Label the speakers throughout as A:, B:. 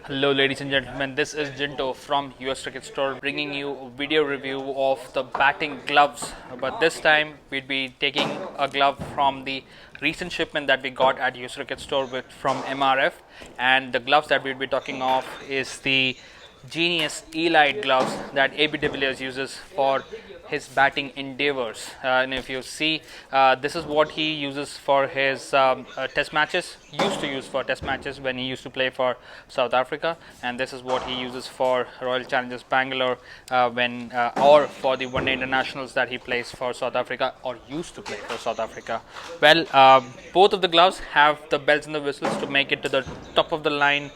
A: Hello ladies and gentlemen, this is Jinto from US Cricket Store bringing you a video review of the batting gloves. But this time we'd be taking a glove from the recent shipment that we got at US Cricket Store from MRF, and the gloves that we'd be talking of is the Genius Elite gloves that AB de Villiers uses for his batting endeavors. And if you see, this is what he uses for his test matches, used to use for test matches when he used to play for South Africa, and this is what he uses for Royal Challengers Bangalore or for the one day internationals that he plays for South Africa or used to play for South Africa. Well, both of the gloves have the bells and the whistles to make it to the top of the line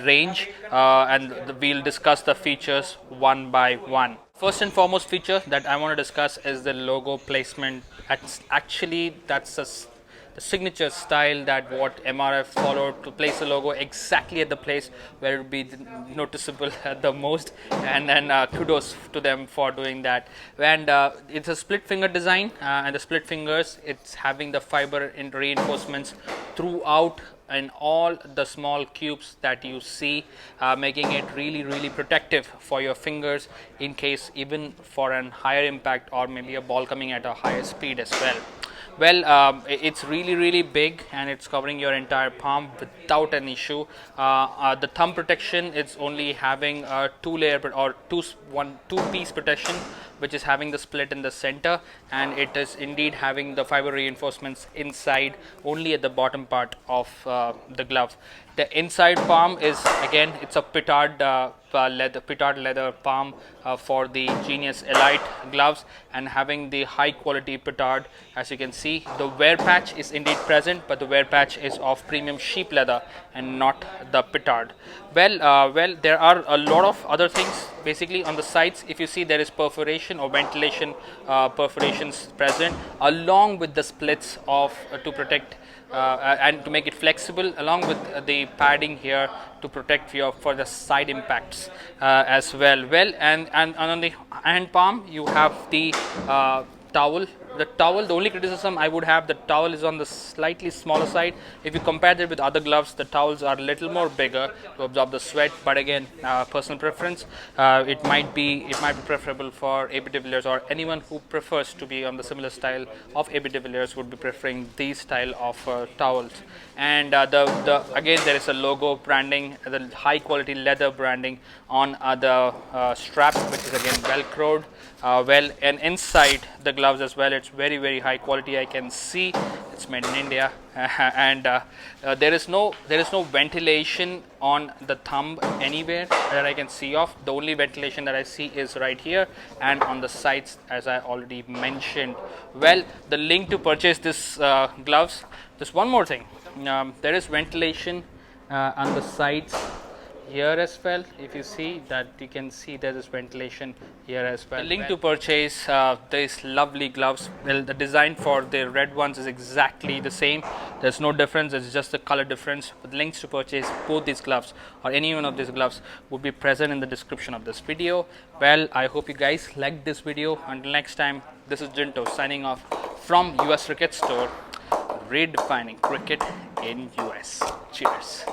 A: range, and we'll discuss the features one by one. First and foremost feature that I want to discuss is the logo placement. That's the signature style that what MRF followed to place the logo exactly at the place where it would be noticeable the most, and then kudos to them for doing that. And it's a split finger design, and the split fingers, it's having the fiber in reinforcements throughout in all the small cubes that you see, making it really protective for your fingers in case even for an higher impact or maybe a ball coming at a higher speed as well. Well, it's really big and it's covering your entire palm without an issue. The thumb protection, it's only having a two-piece protection, which is having the split in the center, and it is indeed having the fiber reinforcements inside only at the bottom part of the glove. The inside palm is, again, it's a petard leather palm for the Genius Elite gloves, and having the high quality petard. As you can see, the wear patch is indeed present, but the wear patch is of premium sheep leather and not the petard. Well, there are a lot of other things. Basically, on the sides, if you see, there is perforation or ventilation perforations present, along with the splits of to protect and to make it flexible, along with the padding here to protect for the side impacts as well. And on the hand palm, you have the towel. The only criticism I would have, the towel is on the slightly smaller side. If you compare that with other gloves, the towels are a little more bigger to absorb the sweat. But again, personal preference. It might be preferable for AB de Villiers, or anyone who prefers to be on the similar style of AB de Villiers would be preferring these style of towels. And again, there is a logo branding, the high quality leather branding on the strap, which is again velcroed. And inside the gloves as well, it's very high quality. I can see it's made in India, and there is no ventilation on the thumb anywhere that I can see of. The only ventilation that I see is right here and on the sides, as I already mentioned. Well, the link to purchase this gloves. Just one more thing, there is ventilation on the sides here as well. If you see that, you can see there is ventilation here as well. The link to purchase these lovely gloves, well, the design for the red ones is exactly the same. There's no difference, it's just the color difference. But links to purchase both these gloves or any one of these gloves would be present in the description of this video. Well, I hope you guys liked this video. Until next time, this is Jinto signing off from US Cricket Store, redefining cricket in US. Cheers.